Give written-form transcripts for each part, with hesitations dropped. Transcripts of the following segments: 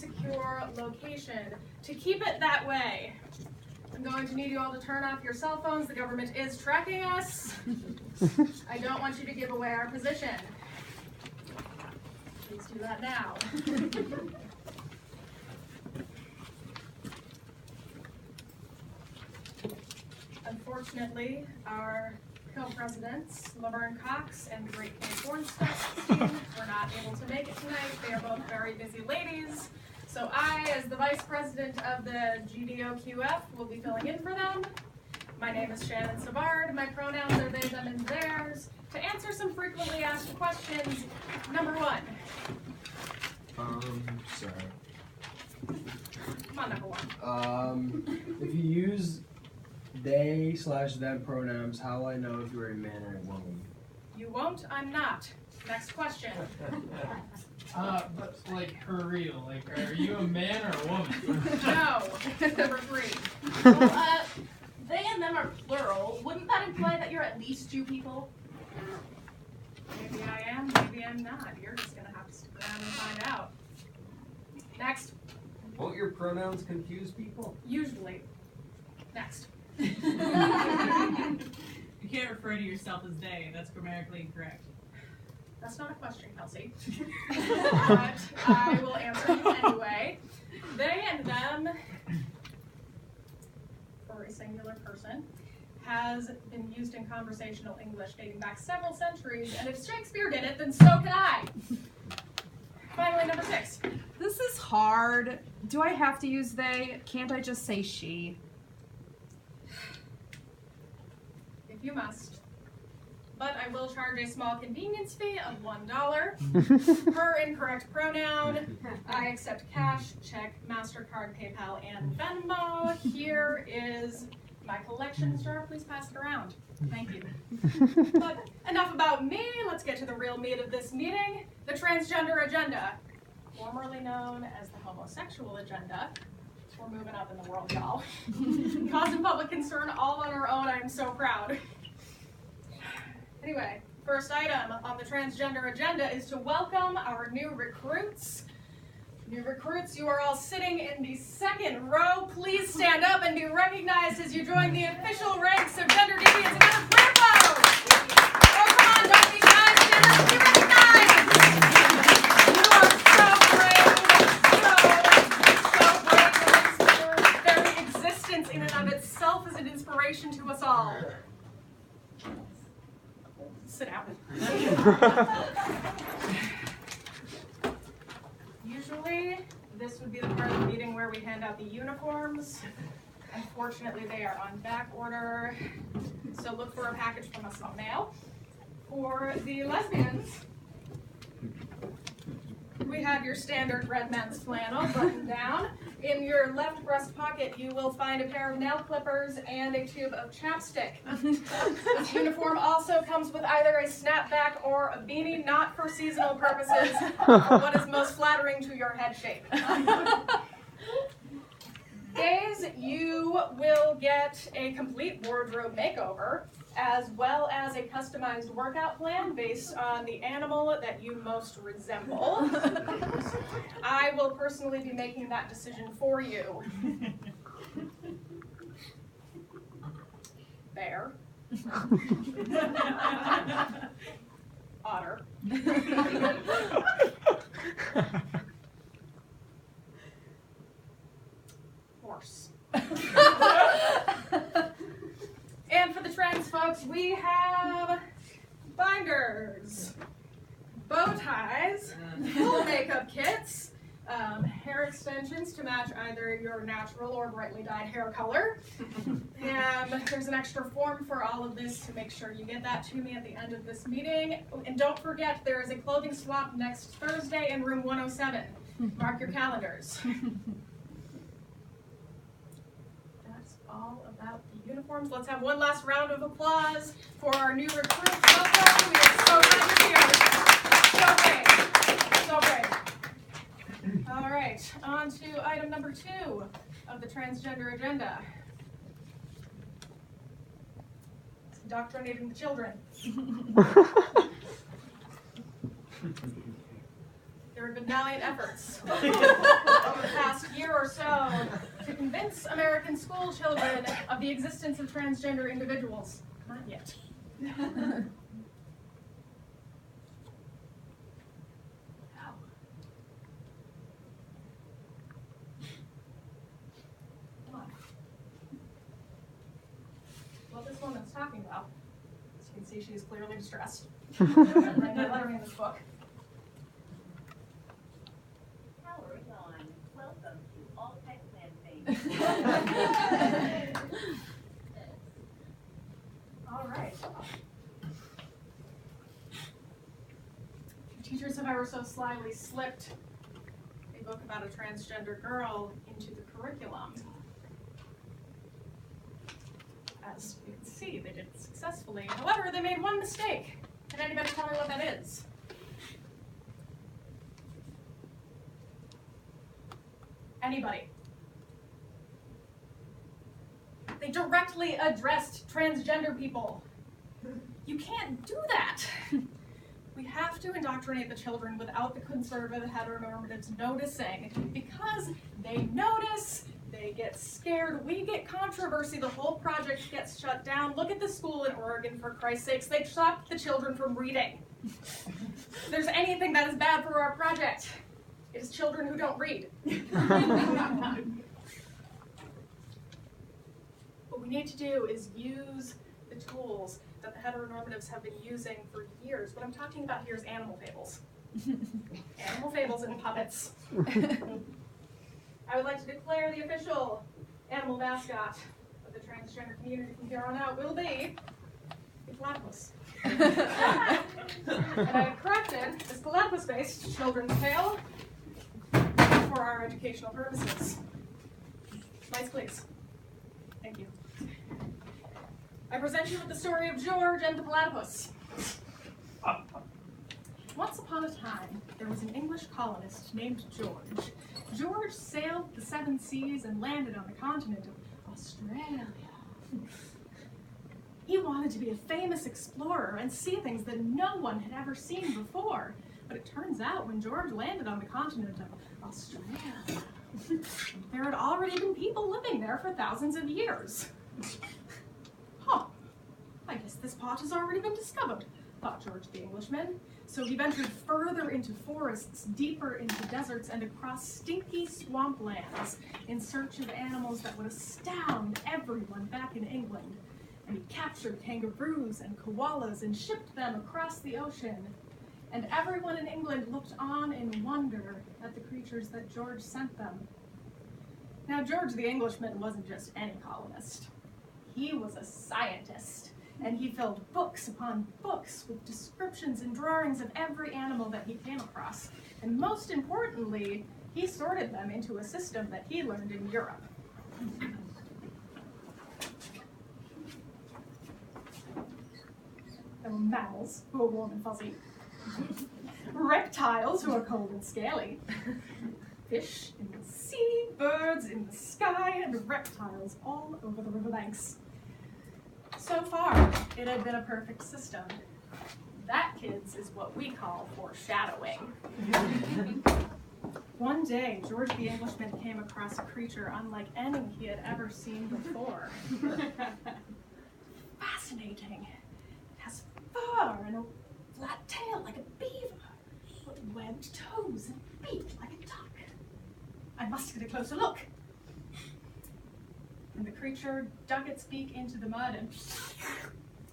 secure location. To keep it that way, I'm going to need you all to turn off your cell phones. The government is tracking us. I don't want you to give away our position. Please do that now. Unfortunately, our co-presidents, Laverne Cox and the great Kate Bornstein, were not able to make it tonight. They are both very busy ladies. So I, as the vice president of the GDOQF, will be filling in for them. My name is Shannon Savard. My pronouns are they, them, and theirs. To answer some frequently asked questions, number one. Sorry. Come on, number one. If you use they/them pronouns, how will I know if you're a man or a woman? You won't, I'm not. Next question. But like for real, like are you a man or a woman? No. Number three. Well, they and them are plural. Wouldn't that imply that you're at least two people? Maybe I am, maybe I'm not. You're just gonna have to stick around and find out. Next. Won't your pronouns confuse people? Usually. Next. You can't refer to yourself as they. That's grammatically incorrect. That's not a question, Kelsey. But I will answer you anyway. They and them, for a singular person, has been used in conversational English dating back several centuries, and if Shakespeare did it, then so can I. Finally, number six. This is hard. Do I have to use they? Can't I just say she? If you must. But I will charge a small convenience fee of $1 per incorrect pronoun. I accept cash, check, MasterCard, PayPal, and Venmo. Here is my collection jar. Please pass it around. Thank you. But enough about me. Let's get to the real meat of this meeting, the transgender agenda, formerly known as the homosexual agenda. We're moving up in the world, y'all. Causing public concern all on our own. I am so proud. Anyway, first item on the transgender agenda is to welcome our new recruits. New recruits, you are all sitting in the second row. Please stand up and be recognized as you join the official ranks of gender deviants. Another bravo! Oh, come on, don't be shy. Stand up and be recognized. You are so brave. Your very existence in and of itself is an inspiration to us all. Sit down. Usually, this would be the part of the meeting where we hand out the uniforms. Unfortunately, they are on back order, so look for a package from us on mail. For the lesbians, we have your standard red men's flannel buttoned down. In your left breast pocket, you will find a pair of nail clippers and a tube of chapstick. This uniform also comes with either a snapback or a beanie, not for seasonal purposes, or what is most flattering to your head shape. Gays, you will get a complete wardrobe makeover, as well as a customized workout plan based on the animal that you most resemble. I will personally be making that decision for you. Bear. Otter. Horse. And for the trans folks, we have binders, bow ties, full makeup kits, hair extensions to match either your natural or brightly dyed hair color. And there's an extra form for all of this to make sure you get that to me at the end of this meeting. And don't forget, there is a clothing swap next Thursday in room 107. Mark your calendars. All about the uniforms. Let's have one last round of applause for our new recruits. Welcome. We are so glad you're here. So great. So great. All right, on to item number 2 of the transgender agenda. It's indoctrinating the children. There have been valiant efforts. so to convince American school children of the existence of transgender individuals. Not yet. What this woman's talking about, as you can see, she's clearly distressed. Right now, lettering in this book. Power is on. Welcome to all tech plan All right. Teachers have ever so slyly slipped a book about a transgender girl into the curriculum. As you can see, they did it successfully. However, they made one mistake. Can anybody tell me what that is? Anybody? They directly addressed transgender people. You can't do that. We have to indoctrinate the children without the conservative heteronormatives noticing, because they notice, they get scared, we get controversy, the whole project gets shut down. Look at the school in Oregon, for Christ's sakes. They stopped the children from reading. If there's anything that is bad for our project, it is children who don't read. What we need to do is use the tools that the heteronormatives have been using for years. What I'm talking about here is animal fables. Animal fables and puppets. I would like to declare the official animal mascot of the transgender community from here on out will be a platypus. And I have crafted this platypus-based children's tale for our educational purposes. Lights, please. Thank you. I present you with the story of George and the platypus. Once upon a time, there was an English colonist named George. George sailed the 7 seas and landed on the continent of Australia. He wanted to be a famous explorer and see things that no one had ever seen before. But it turns out when George landed on the continent of Australia, there had already been people living there for thousands of years. Huh, I guess this pot has already been discovered, thought George the Englishman. So he ventured further into forests, deeper into deserts, and across stinky swamplands in search of animals that would astound everyone back in England. And he captured kangaroos and koalas and shipped them across the ocean. And everyone in England looked on in wonder at the creatures that George sent them. Now, George the Englishman wasn't just any colonist. He was a scientist. And he filled books upon books with descriptions and drawings of every animal that he came across. And most importantly, he sorted them into a system that he learned in Europe. There were mammals, who were warm and fuzzy. Reptiles, who are cold and scaly. Fish in the sea, birds in the sky, and reptiles all over the riverbanks. So far, it had been a perfect system. That, kids, is what we call foreshadowing. One day, George the Englishman came across a creature unlike any he had ever seen before. Fascinating. It has fur and a flat tail like a beaver, but webbed toes and beak like a duck. I must get a closer look. And the creature dug its beak into the mud and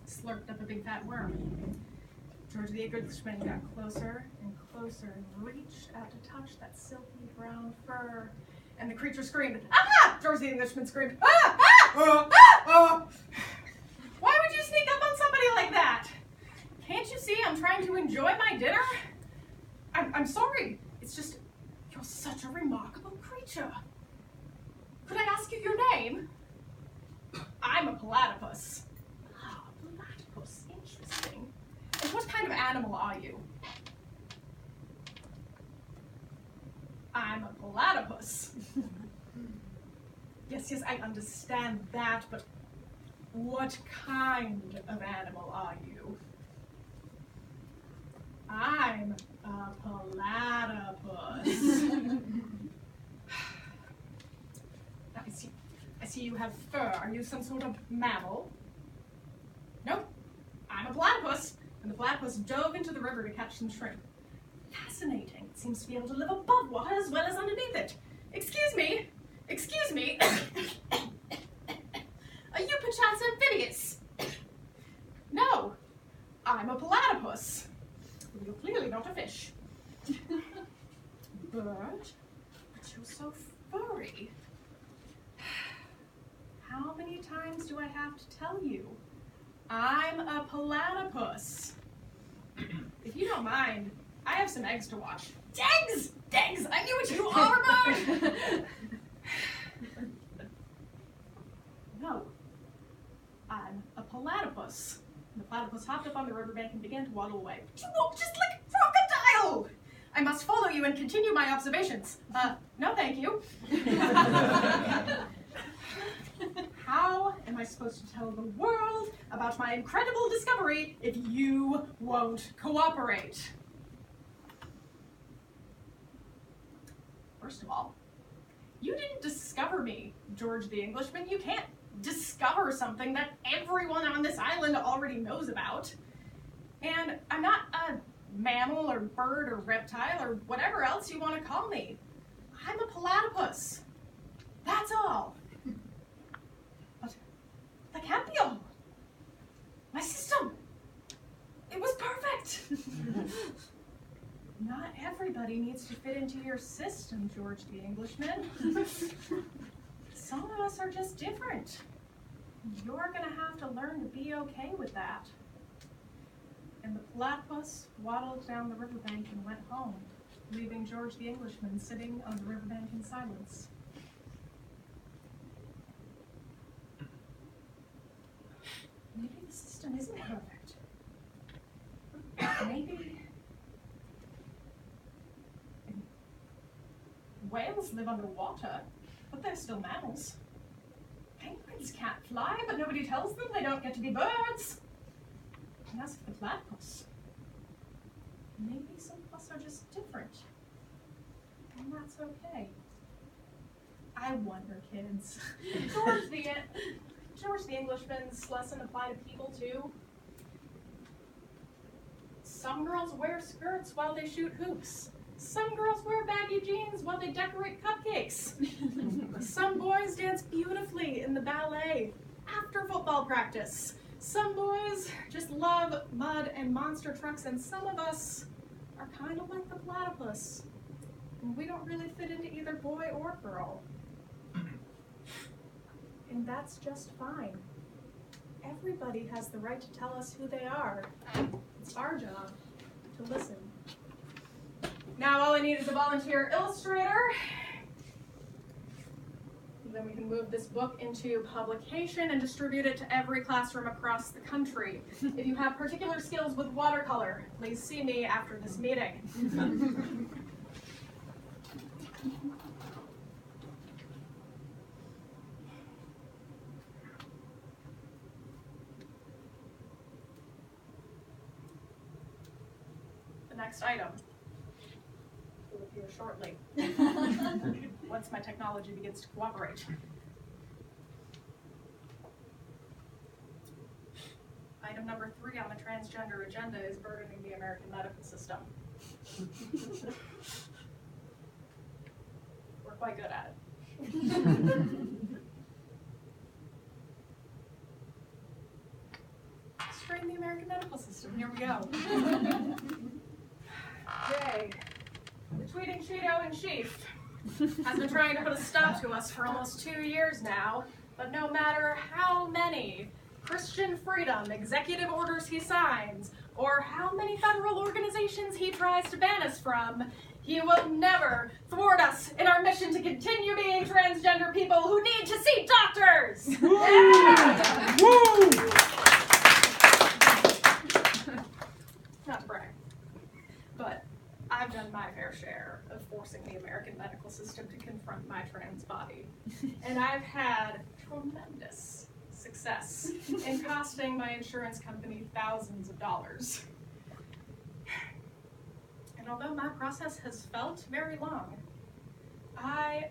slurped up a big fat worm. George the Englishman got closer and closer and reached out to touch that silky brown fur. And the creature screamed, "Ah!" George the Englishman screamed, "Ah! Ah! Ah! Why would you sneak up on somebody like that? Can't you see I'm trying to enjoy my dinner? I'm sorry. It's just, you're such a remarkable creature. Could I ask you your name?" "I'm a platypus." "Ah, platypus, interesting. And what kind of animal are you?" "I'm a platypus." Yes, I understand that, but what kind of animal are you?" "I'm a platypus." see you have fur. Are you some sort of mammal? Nope. I'm a platypus. And the platypus dove into the river to catch some shrimp. Fascinating. It seems to be able to live above water as well as underneath it. Excuse me. Excuse me. Are you perchance amphibious? No. I'm a platypus. You're clearly not a fish. But you're so furry. How many times do I have to tell you? I'm a platypus. If you don't mind, I have some eggs to watch. Eggs! Eggs! I knew what you are about! No. I'm a platypus. And the platypus hopped up on the riverbank and began to waddle away. You walk just like a crocodile! I must follow you and continue my observations. No thank you. How am I supposed to tell the world about my incredible discovery if you won't cooperate? First of all, you didn't discover me, George the Englishman. You can't discover something that everyone on this island already knows about. And I'm not a mammal or bird or reptile or whatever else you want to call me. I'm a platypus. That's all. But that can't be all. My system. It was perfect. Not everybody needs to fit into your system, George the Englishman. Some of us are just different. You're gonna have to learn to be okay with that. And the platypus waddled down the riverbank and went home, leaving George the Englishman sitting on the riverbank in silence. Maybe the system isn't perfect. Maybe whales live underwater, but they're still mammals. Penguins can't fly, but nobody tells them they don't get to be birds. And as for the platypus, maybe some of us are just different. And that's okay. I wonder, kids. George the Englishman's lesson apply to people too. Some girls wear skirts while they shoot hoops. Some girls wear baggy jeans while they decorate cupcakes. Some boys dance beautifully in the ballet after football practice. Some boys just love mud and monster trucks, and some of us are kind of like the platypus. And we don't really fit into either boy or girl. And that's just fine. Everybody has the right to tell us who they are. It's our job to listen. Now all I need is a volunteer illustrator. Then we can move this book into publication and distribute it to every classroom across the country. If you have particular skills with watercolor, please see me after this meeting. The next item will appear shortly, once my technology begins to cooperate. Item number 3 on the transgender agenda is burdening the American medical system. We're quite good at it. Strain the American medical system. Here we go. Yay. The tweeting Cheeto in chief has been trying to put a stop to us for almost 2 years now, but no matter how many Christian freedom executive orders he signs, or how many federal organizations he tries to ban us from, he will never thwart us in our mission to continue being transgender people who need to see doctors! Yeah! Woo! Not to brag, but I've done my fair share of forcing the American medical system to confront my trans body. And I've had tremendous success in costing my insurance company thousands of dollars. And although my process has felt very long, I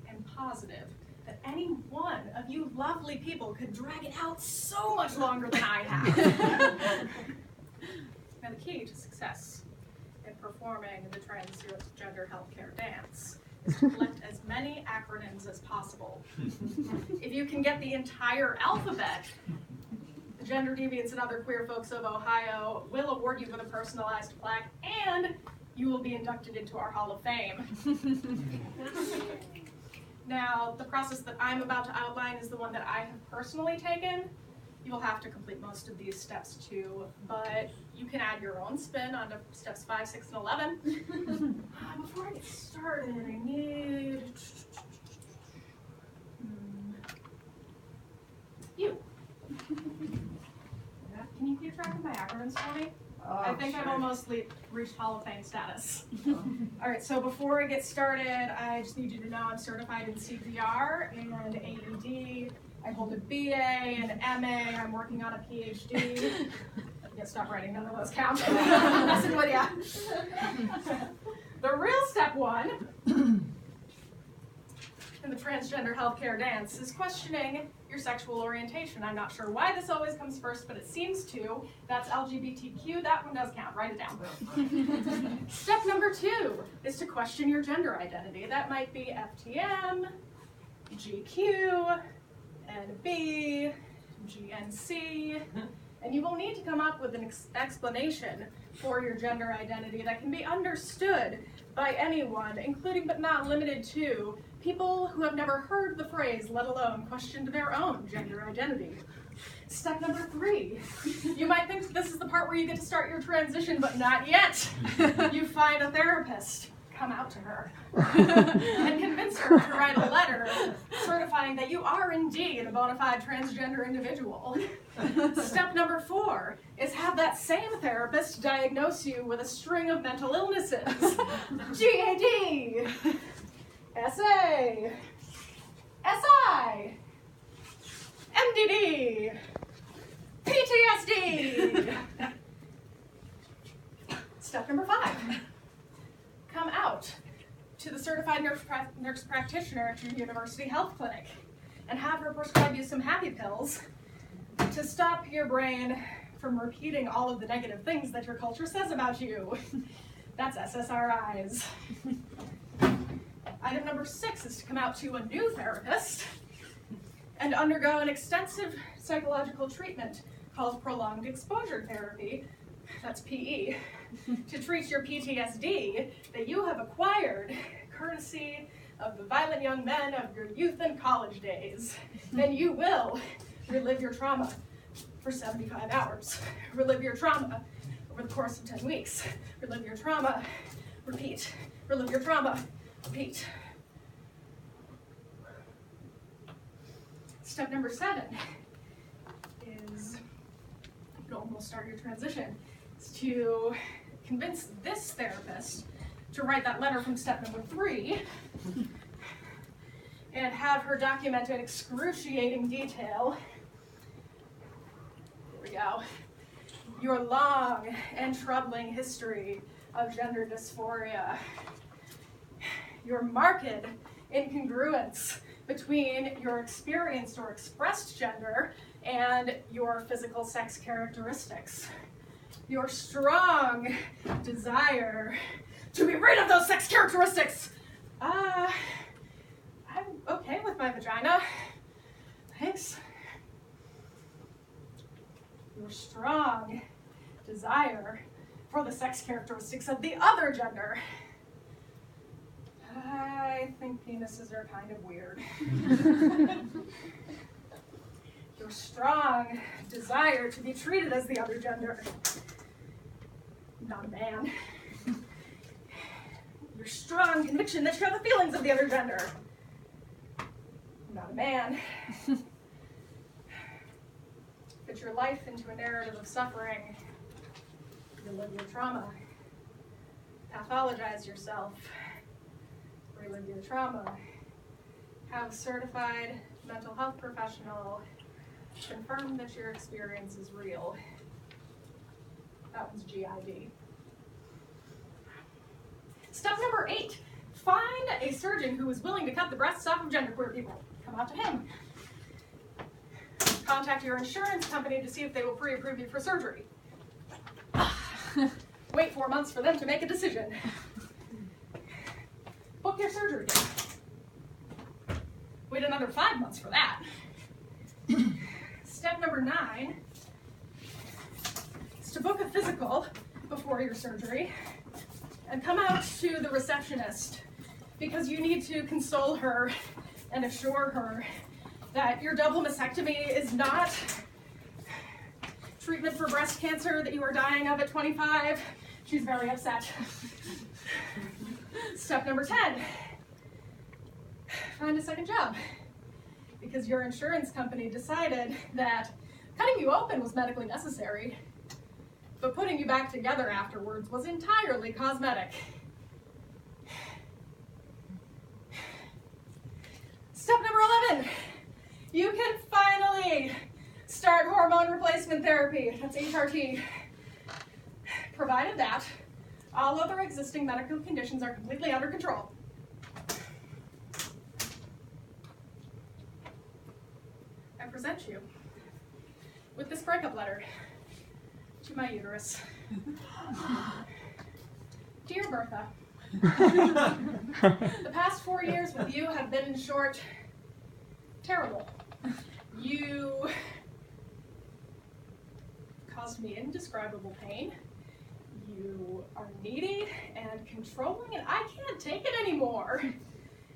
am positive that any one of you lovely people could drag it out so much longer than I have. Now, the key to success in performing the transgender healthcare dance is to collect as many acronyms as possible. If you can get the entire alphabet, the Gender Deviants and Other Queer Folks of Ohio will award you with a personalized plaque, and you will be inducted into our Hall of Fame. Now, the process that I'm about to outline is the one that I have personally taken. You will have to complete most of these steps too, but you can add your own spin onto steps 5, 6, and 11. Before I get started, I need you. Can you keep track of my acronyms for me? I think I've almost reached Hall of Fame status. All right, so before I get started, I just need you to know I'm certified in CPR and AED. I hold a BA, an MA, I'm working on a PhD. Yeah, stop writing, none of those count. I'm messing with ya. The real step one in the transgender healthcare dance is questioning your sexual orientation. I'm not sure why this always comes first, but it seems to. That's LGBTQ, that one does count, write it down. Step number 2 is to question your gender identity. That might be FTM, GQ, NB, GNC, and you will need to come up with an explanation for your gender identity that can be understood by anyone, including but not limited to people who have never heard the phrase, let alone questioned their own gender identity. Step number 3, you might think this is the part where you get to start your transition, but not yet. You find a therapist, come out to her, and convince her to write a letter certifying that you are indeed a bona fide transgender individual. Step number 4 is have that same therapist diagnose you with a string of mental illnesses. GAD, SA, SI, MDD, PTSD. Step number 5. Come out to the certified nurse practitioner at your university health clinic and have her prescribe you some happy pills to stop your brain from repeating all of the negative things that your culture says about you. That's SSRIs. Item number 6 is to come out to a new therapist and undergo an extensive psychological treatment called prolonged exposure therapy, that's PE, to treat your PTSD that you have acquired courtesy of the violent young men of your youth and college days. Then you will relive your trauma for 75 hours. Relive your trauma over the course of 10 weeks. Relive your trauma, repeat. Relive your trauma, repeat. Step number 7 is, you can almost start your transition, is to convince this therapist to write that letter from step number 3 and have her document in excruciating detail. Here we go. Your long and troubling history of gender dysphoria. Your marked incongruence between your experienced or expressed gender and your physical sex characteristics. Your strong desire to be rid of those sex characteristics. I'm okay with my vagina. Thanks. Your strong desire for the sex characteristics of the other gender. I think penises are kind of weird. Your strong desire to be treated as the other gender. Not a man. Your strong conviction that you have the feelings of the other gender. Not a man. Fit your life into a narrative of suffering. Relive your trauma. Pathologize yourself. Relive your trauma. Have a certified mental health professional confirm that your experience is real. That one's GID. Step number 8, find a surgeon who is willing to cut the breasts off of genderqueer people. Come out to him. Contact your insurance company to see if they will pre-approve you for surgery. Wait 4 months for them to make a decision. Book your surgery date. Wait another 5 months for that. Step number 9 is to book a physical before your surgery and come out to the receptionist because you need to console her and assure her that your double mastectomy is not treatment for breast cancer that you are dying of at 25. She's very upset. Step number 10, find a second job because your insurance company decided that cutting you open was medically necessary, but putting you back together afterwards was entirely cosmetic. Step number 11, you can finally start hormone replacement therapy. That's HRT. Provided that all other existing medical conditions are completely under control. I present you with this breakup letter to my uterus. Dear Bertha, the past 4 years with you have been, in short, terrible. You caused me indescribable pain. You are needy and controlling, and I can't take it anymore.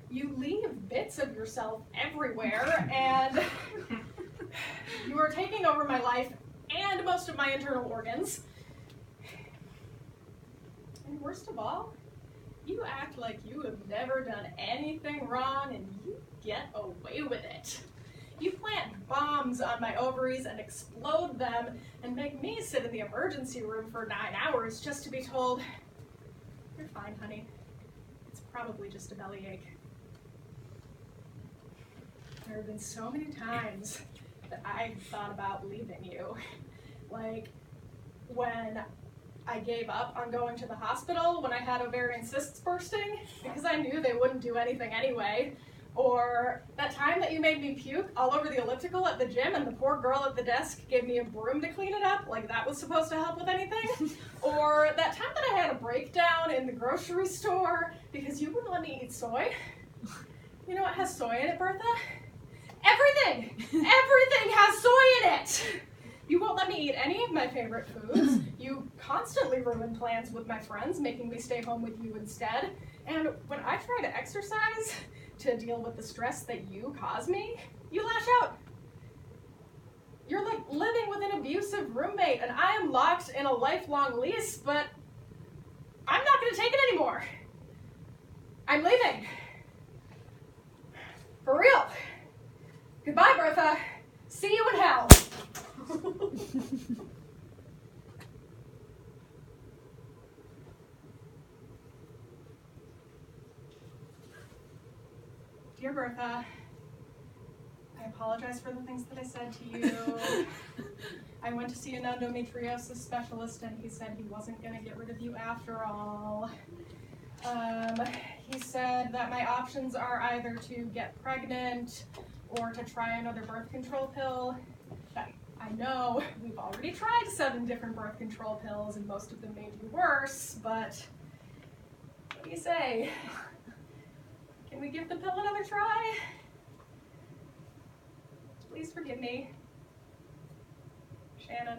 You leave bits of yourself everywhere, and you are taking over my life and most of my internal organs. And worst of all, you act like you have never done anything wrong, and you get away with it. You plant bombs on my ovaries and explode them and make me sit in the emergency room for 9 hours just to be told, "You're fine, honey. It's probably just a bellyache." There have been so many times that I thought about leaving you. Like when I gave up on going to the hospital when I had ovarian cysts bursting because I knew they wouldn't do anything anyway. Or that time that you made me puke all over the elliptical at the gym and the poor girl at the desk gave me a broom to clean it up, like that was supposed to help with anything. Or that time that I had a breakdown in the grocery store because you wouldn't let me eat soy. You know what has soy in it, Bertha? Everything! Everything has soy in it! You won't let me eat any of my favorite foods. You constantly ruin plans with my friends, making me stay home with you instead. And when I try to exercise to deal with the stress that you cause me, you lash out. You're like living with an abusive roommate, and I am locked in a lifelong lease, but I'm not going to take it anymore. I'm leaving. For real. Goodbye, Bertha. See you in hell. Dear Bertha, I apologize for the things that I said to you. I went to see an endometriosis specialist and he said he wasn't going to get rid of you after all. He said that my options are either to get pregnant or to try another birth control pill. I know we've already tried 7 different birth control pills and most of them made you worse, but what do you say? Can we give the pill another try? Please forgive me. Shannon.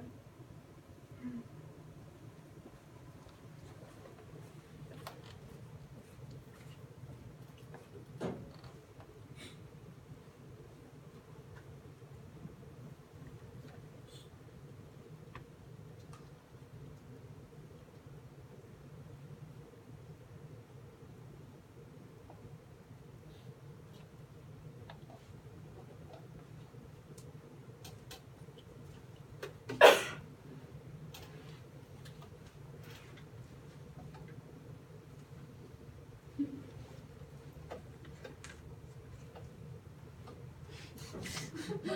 Oh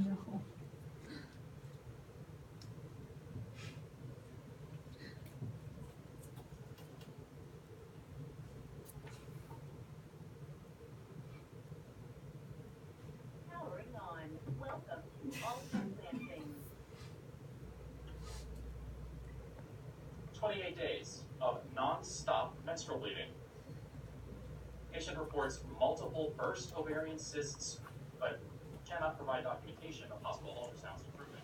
no. to all pet plant things. 28 days of non-stop menstrual bleeding. Patient reports multiple burst ovarian cysts, but cannot provide documentation of possible ultrasounds improvement.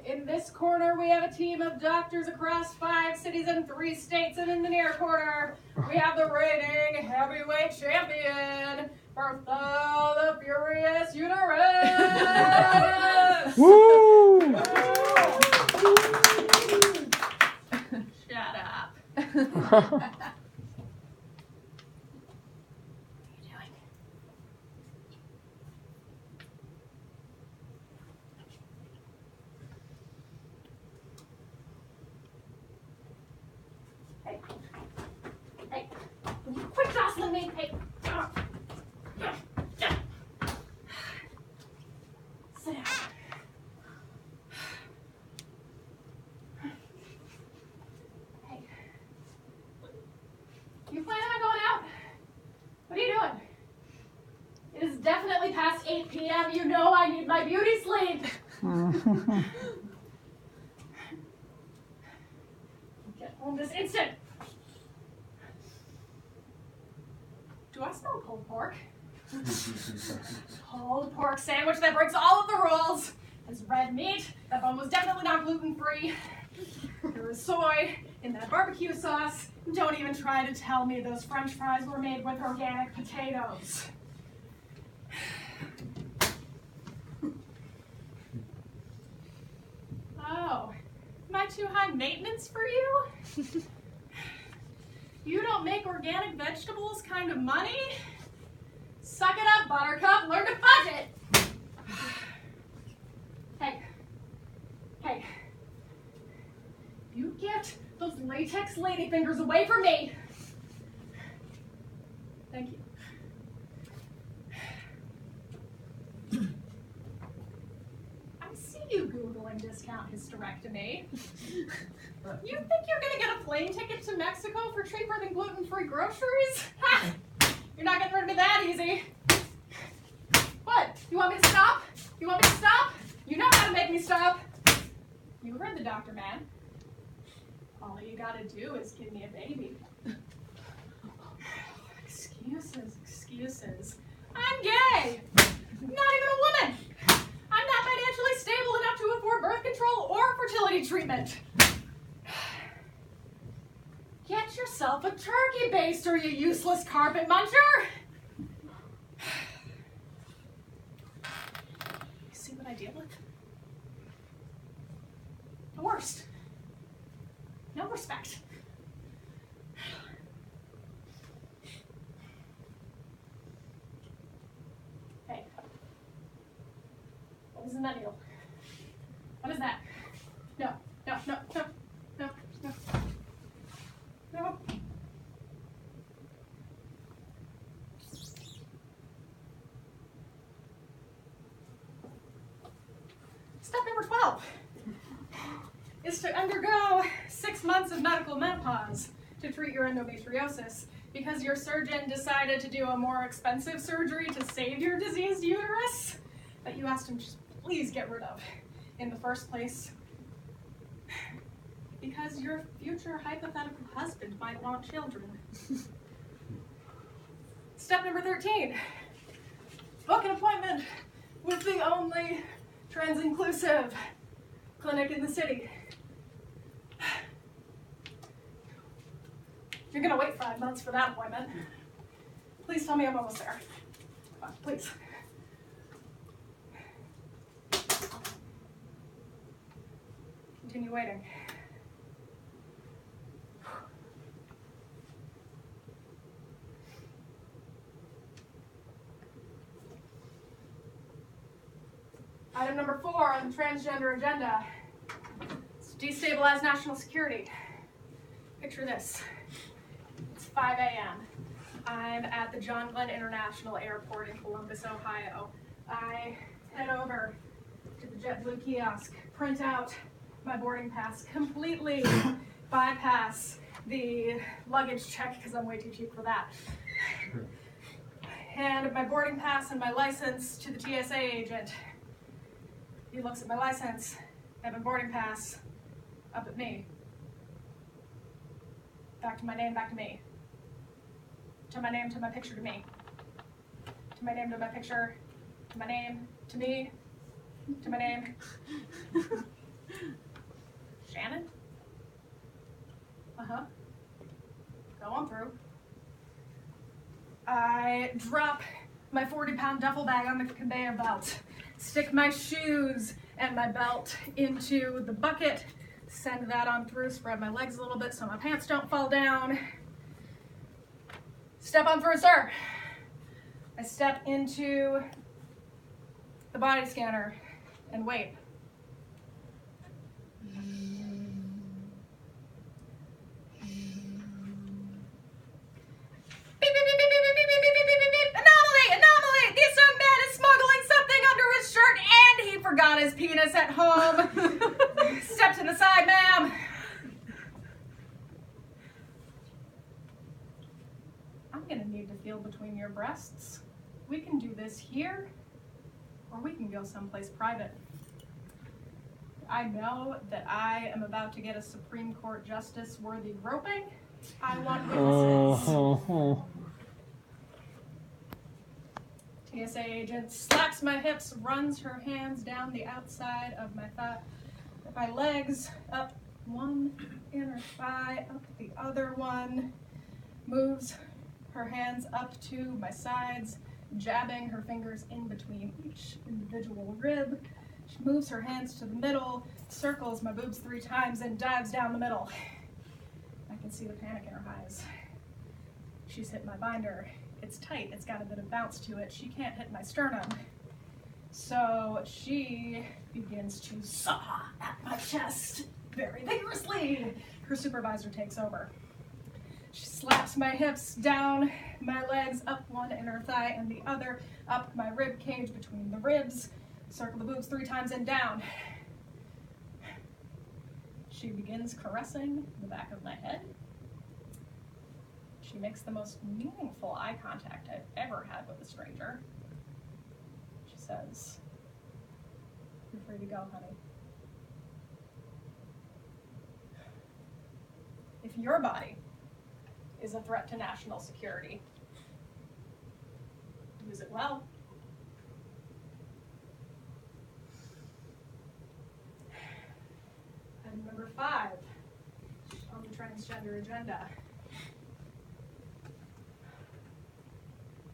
In this corner, we have a team of doctors across 5 cities and 3 states, and in the near corner, we have the reigning heavyweight champion, Bertha the Furious Uterus! Woo! Shut up. Hey, will you quit jostling me? Hey, sit down. Hey, you planning on going out? What are you doing? It is definitely past 8 p.m. You know I need my beauty sleep. Get home this instant. Do I smell pulled pork? Pulled pork sandwich that breaks all of the rules. It's red meat. That bun was definitely not gluten-free. There was soy in that barbecue sauce. Don't even try to tell me those French fries were made with organic potatoes. Oh, am I too high maintenance for you? You don't make organic vegetables kind of money? Suck it up, Buttercup. Learn to budget. Hey. You get those latex ladyfingers away from me. Thank you. I see you Googling discount hysterectomy. You think you're gonna get a plane ticket to Mexico for cheaper than gluten-free groceries? Ha! You're not getting rid of me that easy. What? You want me to stop? You want me to stop? You know how to make me stop. You heard the doctor, man. All you gotta do is give me a baby. Excuses. I'm gay. Not even a woman. I'm not financially stable enough to afford birth control or fertility treatment. Get yourself a turkey baster, you useless carpet muncher! You see what I deal with? The worst. No respect. Hey. What is in that needle? What is that? No. No. Step number 12 is to undergo 6 months of medical menopause to treat your endometriosis because your surgeon decided to do a more expensive surgery to save your diseased uterus that you asked him to please get rid of in the first place. Because your future hypothetical husband might want children. Step number 13. Book an appointment with the only trans-inclusive clinic in the city. You're gonna wait 5 months for that appointment. Please tell me I'm almost there. Come on, please. Continue waiting. Item number 4 on the transgender agenda is to destabilize national security. Picture this. It's 5 a.m. I'm at the John Glenn International Airport in Columbus, Ohio. I head over to the JetBlue kiosk, print out my boarding pass, completely bypass the luggage check because I'm way too cheap for that. hand my boarding pass and my license to the TSA agent. He looks at my license and my boarding pass, up at me. Back to my name, back to me. To my name, to my picture, to me. To my name, to my picture, to my name, to me, to my name. Shannon? Uh-huh. Go on through. I drop my 40-pound duffel bag on the conveyor belt, stick my shoes and my belt into the bucket, send that on through, spread my legs a little bit so my pants don't fall down. Step on through, sir. I step into the body scanner and wait. Anomaly! This young man is smuggling something under his shirt and he forgot his penis at home. Step to the side, ma'am. I'm gonna need to feel between your breasts. We can do this here, or we can go someplace private. I know that I am about to get a Supreme Court justice worthy groping. I want witnesses. TSA agent slaps my hips, runs her hands down the outside of my thigh, my legs, up one inner thigh, up the other one, moves her hands up to my sides, jabbing her fingers in between each individual rib. She moves her hands to the middle, circles my boobs 3 times, and dives down the middle. I can see the panic in her eyes. She's hit my binder. It's tight, it's got a bit of bounce to it. She can't hit my sternum. So she begins to saw at my chest very vigorously. Her supervisor takes over. She slaps my hips down, my legs up one inner thigh and the other, up my rib cage between the ribs, circle the boobs 3 times and down. She begins caressing the back of my head. She makes the most meaningful eye contact I've ever had with a stranger. She says, "You're free to go, honey. If your body is a threat to national security, use it well." And number 5 on the transgender agenda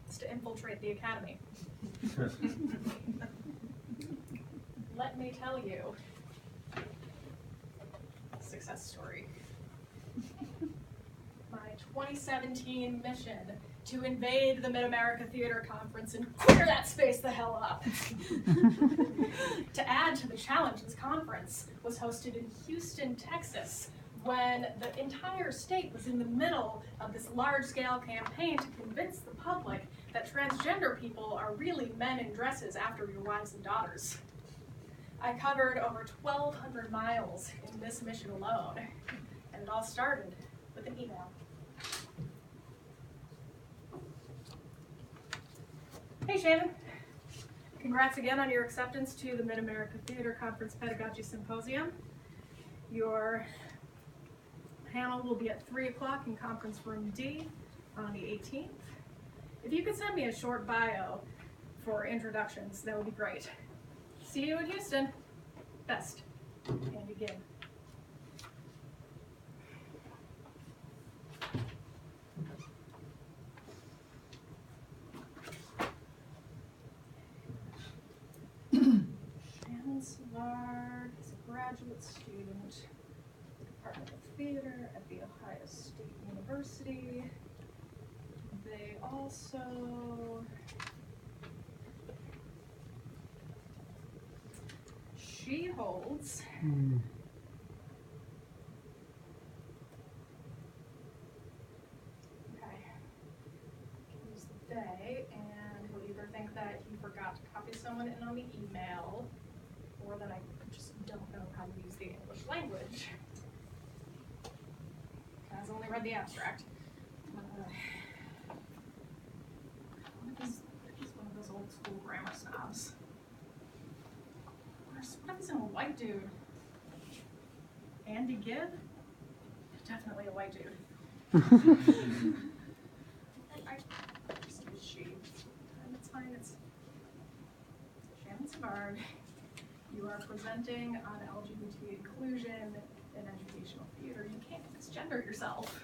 is to infiltrate the academy. Let me tell you a success story. My 2017 mission to invade the Mid-America Theater Conference and clear that space the hell up. To add to the challenge, this conference was hosted in Houston, Texas, when the entire state was in the middle of this large-scale campaign to convince the public that transgender people are really men in dresses after your wives and daughters. I covered over 1,200 miles in this mission alone, and it all started with an email. Hey Shannon, congrats again on your acceptance to the Mid-America Theater Conference Pedagogy Symposium. Your panel will be at 3 o'clock in conference room D on the 18th. If you could send me a short bio for introductions, that would be great. See you in Houston. Best. And again. Shannon Savard is a graduate student, Department of Theater at The Ohio State University. They also, she holds use they, and he'll either think that he forgot to copy someone in on the email, or that I just don't know how to use the English language. I've only read the abstract. What is boss. What if he's a white dude? Andy Gibb? Definitely a white dude. I just use she. It's fine. It's Shannon Savard. You are presenting on LGBT inclusion in educational theater. You can't misgender yourself.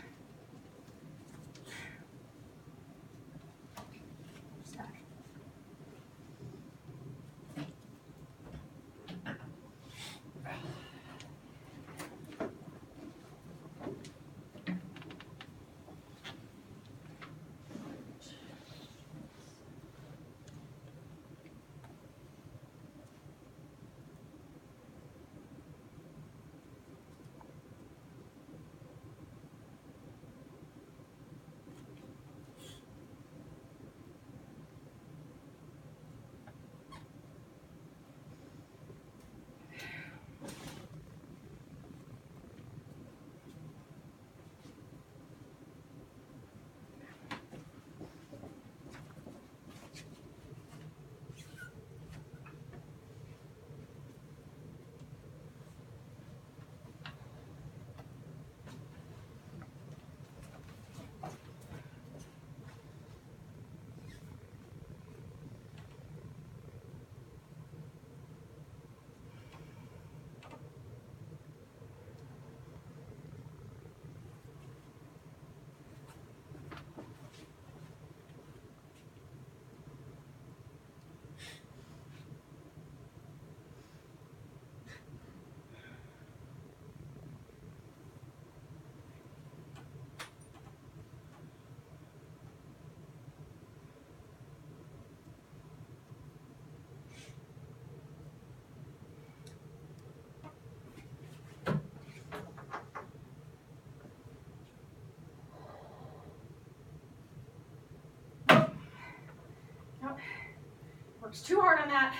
Works too hard on that.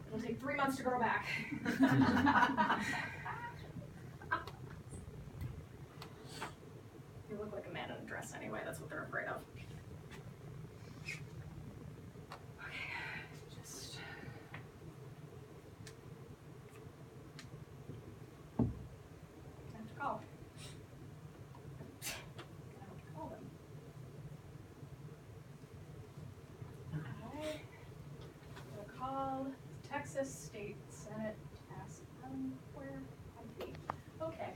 It'll take 3 months to grow back. You look like a man in a dress anyway, that's what they're afraid of. Okay, just... I have to call. I have to call them. Call Texas State Senate Task where I be. Okay.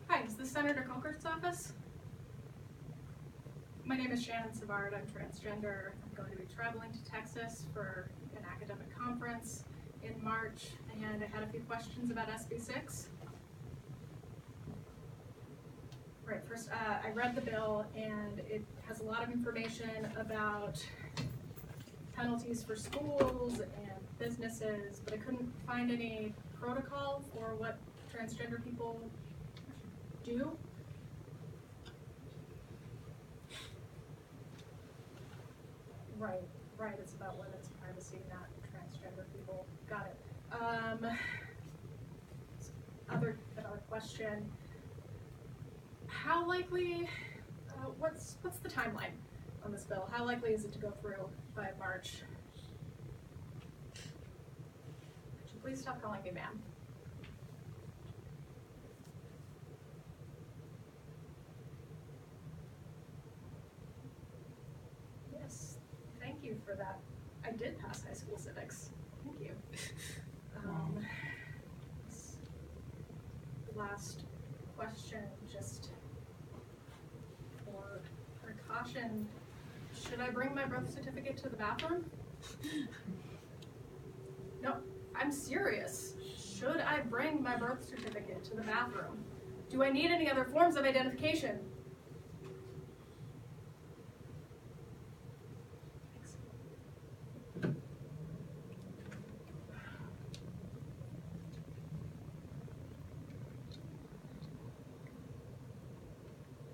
Hi, is this Senator Colkert's office? My name is Shannon Savard. I'm transgender. I'm going to be traveling to Texas for an academic conference in March, and I had a few questions about SB6. Right, first, I read the bill, and it has a lot of information about penalties for schools and businesses, but I couldn't find any protocol for what transgender people do. Right, it's about women's privacy, not transgender people. Got it. Other question. How likely, what's the timeline on this bill? How likely is it to go through by March? Could you please stop calling me ma'am? Yes, thank you for that. I did pass high school civics. Thank you. Last question, just for precaution. Should I bring my birth certificate to the bathroom? No, I'm serious. Should I bring my birth certificate to the bathroom? Do I need any other forms of identification?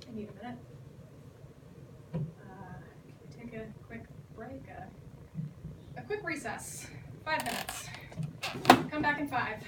I need a minute. Can we take a quick break? A quick recess. 5 minutes. Come back in 5.